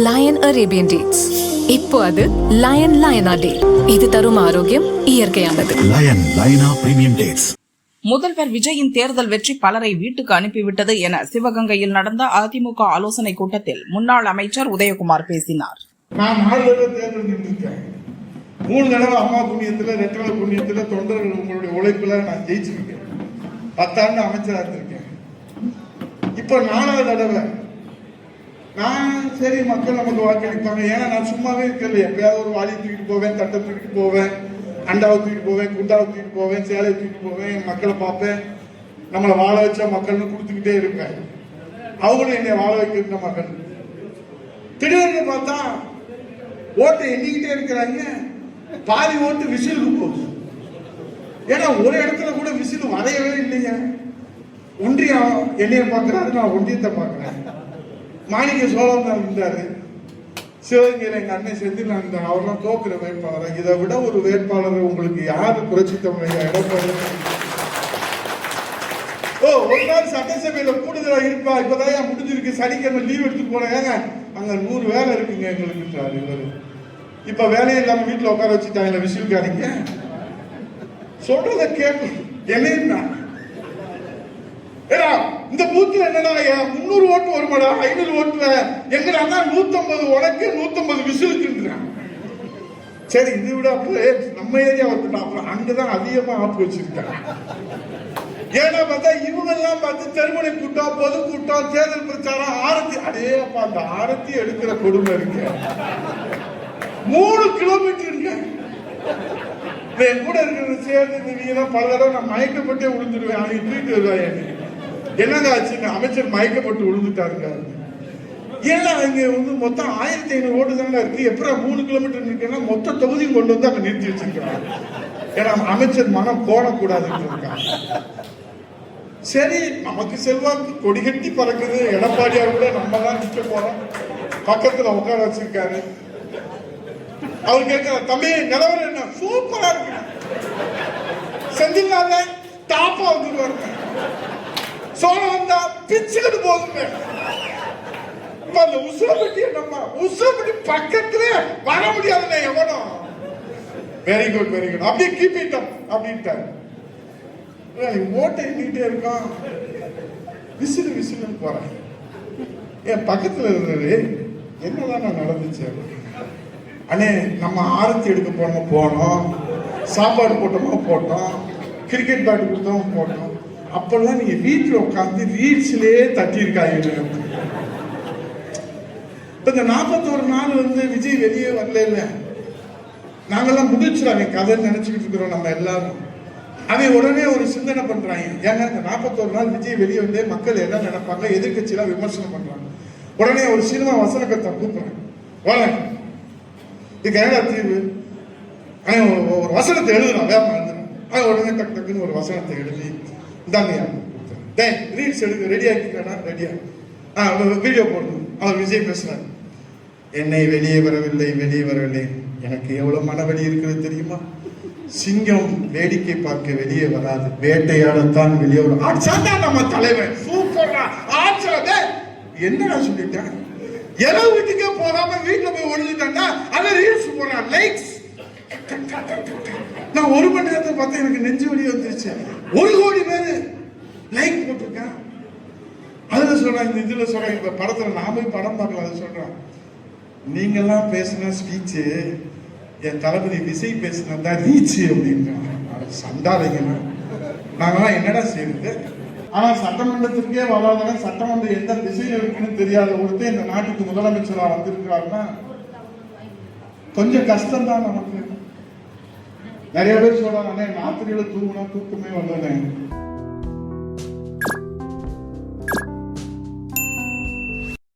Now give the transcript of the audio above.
Line Arabian dates. இப்போ அது line லயனா டே. இது தரும் ஆரோக்கியம் இயற்கையானது. லயன் லயனா பிரீமியம் டேட்ஸ். முதல்வர் விஜயின் தேர்தல் வெற்றி பலரை வீட்டுக்கு அனுப்பிவிட்டது என சிவகங்கையில் நடந்த அதிமுக ஆலோசனை கூட்டத்தில் முன்னாள் அமைச்சர் உதயகுமார் பேசினார். நான் 4 தடவை தேர்தல் நின்றுருக்கேன். 3 தடவை அம்மா புண்ணியத்துல, ரெட்டலை புண்ணியத்துல, தொண்டர்கள் உங்களுடைய உழைப்புல நான் ஜெயிச்சிருக்கேன். 10 ஆண்டு அமைச்சராக இருந்திருக்கேன். இப்ப 4வது தடவை நான் சரி மக்கள் நமக்கு வாக்களிப்பாங்க. ஏன்னா நான் சும்மாவே இருக்கல. எப்பயாவது ஒரு வாளியை தூக்கிட்டு போவேன், தட்டை தூக்கிட்டு போவேன், அண்டாவை தூக்கிட்டு போவேன், குண்டாவை தூக்கிட்டு போவேன், சேலையை தூக்கிட்டு போவேன், என் மக்களை பார்ப்பேன். நம்மளை வாழ வச்ச மக்கள்னு கொடுத்துக்கிட்டே இருப்பேன். அவங்களும் என்னை வாழ வைக்கிற மக்கள். திடீர்னு பார்த்தா ஓட்டை எண்ணிக்கிட்டே இருக்கிறாங்க. பாதி ஓட்டு விசிலுக்கு போகுது. ஏன்னா ஒரு இடத்துல கூட விசில் வரையவே இல்லைங்க. ஒன்றியம் என்னைய பார்க்கிறாரு, நான் ஒன்றியத்தை பார்க்கிறேன். மாணிக்க சோழன் இருந்தாரு, சிவகங்கையில் எங்க அண்ணன் செந்தில் இருந்தார். அவர்லாம் தோக்குற வேட்பாளர். இதை விட ஒரு வேட்பாளர் உங்களுக்கு யாரு புரட்சி தமிழக எடப்பாடி? ஒரு நாள் சட்டசபையில கூடுதலா இருப்பா. இப்பதான் முடிஞ்சிருக்கு, சனிக்கிழமை லீவ் எடுத்து போனேங்க. அங்க 100 வேலை இருக்குங்க எங்களுக்கு இவரு. இப்ப வேலையை இல்லாம வீட்டுல உட்கார வச்சுட்டாங்க விசில்காரங்க. சொல்றத கேட்கும். என்ன இந்த பூத்துல என்னடா 300 ஓட்டு வருமாடா, 500 ஓட்டு எங்கடா? 150 உனக்கு 150 விசிலுக்குன்றான். சரி, இது விட அப்படியே நம்ம ஏரியா வந்துட்டா. அப்புறம் அங்கதான் அதிகமா ஆப்பு வச்சிருக்காங்க. ஏன்னா பார்த்தா இவங்க எல்லாம் பார்த்து தெருமுனை கூட்டம், பொதுக்கூட்டம், தேர்தல் பிரச்சாரம், ஆரத்தி. அடே அப்பா, அந்த ஆரத்தி எடுக்கிற கொடுமை இருக்கு. 3 கிலோமீட்டருங்க. என் கூட இருக்கிற சேர்ந்து நீங்க பல தடவை நான் மயக்கப்பட்டே விழுந்துருவேன். அவங்க தூக்கிட்டு வருவாங்க. என்னங்க ஆச்சுங்க? அமைச்சர் மயக்கப்பட்டு விழுந்துட்டாருங்க. ஏன்னா அங்க மொத்தம் 1500 ஓட்டு தானே இருக்கு. எப்பறம் 3 கிலோமீட்டர் நிற்கனா மொத்த தொகுதியும் கொண்டு வந்து அங்க நிறுத்தி வச்சிருக்காங்க. ஏன்னா அமைச்சர் மனம் கோணக்கூடாதுன்னு இருக்காங்க. சரி, நமக்கு செல்வாக்கு கொடிகட்டி பறக்குது. எடப்பாடியார் கூட நம்ம தான் நிற்க போறோம். பக்கத்துல உட்கார வச்சிருக்காரு. அவர் கேட்கிற, தம்பி நிலவரம் என்ன? சூப்பரா இருக்கு. செந்தில்நாத டாப்பா வந்துருவாருங்க. சோழம் வந்தா பிச்சுக்கிட்டு போகுங்க. இப்ப அந்த உசுரப்பட்டி நம்ம உசுரப்பட்டி பக்கத்துல வர முடியாதுங்க எவனும். Very good, very good. அப்படியே கீப்பிட்டோம் அப்படின்ட்டாரு. ஓட்டை எண்ணிட்டே இருக்கான். விசிலு விசிலுன்னு போறேன். என் பக்கத்துல இருந்தது என்னதான் நடந்துச்சு? அண்ணே, நம்ம ஆரத்தி எடுக்க போனோம், சாப்பாடு போட்டோம், கிரிக்கெட் பேட் கொடுத்தோம் போட்டோம். அப்பெல்லாம் நீங்க வீட்டுல உட்காந்து ரீல்ஸ்லயே தட்டி இருக்காங்க. இந்த 41 நாள் விஜய் வெளியே வரல இல்ல, நாங்கெல்லாம் முடிச்சிடாங்க கதைன்னு நினைச்சுக்கிட்டு இருக்கிறோம் நம்ம எல்லாரும். அவன் உடனே ஒரு சிந்தனை பண்றாங்க. ஏன்னா இந்த 41 நாள் விஜய் வெளியே வந்து மக்கள் என்ன நினைப்பாங்க, எதிர்கட்சியெல்லாம் விமர்சனம் பண்றாங்க. உடனே ஒரு சினிமா வசனக்கத்தை கூப்பிடுறேன், வாங்க இதுக்கு என்ன தீர்வு? ஒரு வசனத்தை எழுதுறான், வேற எழுதுறான். உடனே டக்கு டக்குன்னு ஒரு வசனத்தை எழுதி இந்தாங்க ரீல்ஸ் எடுக்க ரெடி ஆக்கிக்கா? ரெடியா? வீடியோ போடணும். அவர் விஜய் பேசுறாரு, என்னை வெளியே வரவில்லை. எனக்கு எவ்வளவு மனவெளி இருக்கிறது தெரியுமா? சிங்கம் வேடிக்கை பார்க்க வெளியே வராது, வேட்டையாடத்தான் வெளியே வரும். நம்ம தலைவன் சூப்பரா ஆட்சியாத என்னடா சொல்லிட்டேன். எலவு வீட்டுக்கே போகாம வீட்டுல போய் ஒழிஞ்சுட்டான்னா அதை ரீல்ஸ் போடுறான், லைக்ஸ். நான் 1 மணி நேரத்தை பார்த்தா எனக்கு நெஞ்சு வலி வந்துருச்சு. 1 கோடி பேரு லைக் போட்டிருக்கேன். அதுல சொல்றேன், இந்த இதுல சொல்றேன், இந்த படத்துல நாம போய் படம் பார்க்கலாம். அதை சொல்றேன், நீங்க எல்லாம் பேசின ஸ்பீச் என் தளபதி விஜய் பேசினதான் ரீச் அப்படின்றாங்க. சண்டாளைங்கன்னா நாங்கெல்லாம் என்னடா செய்யுது? ஆனா சட்டமன்றத்திற்கே வராதவன், சட்டமன்றம் எந்த திசையில் இருக்குன்னு தெரியாத ஒருத்தர் இந்த நாட்டுக்கு முதலமைச்சரா வந்திருக்கிறாருன்னா கொஞ்சம் கஷ்டம் தான் நமக்கு. நிறைய பேர் சொல்றாங்க, ராத்திரியில தூங்குனா தூக்கமே வரல.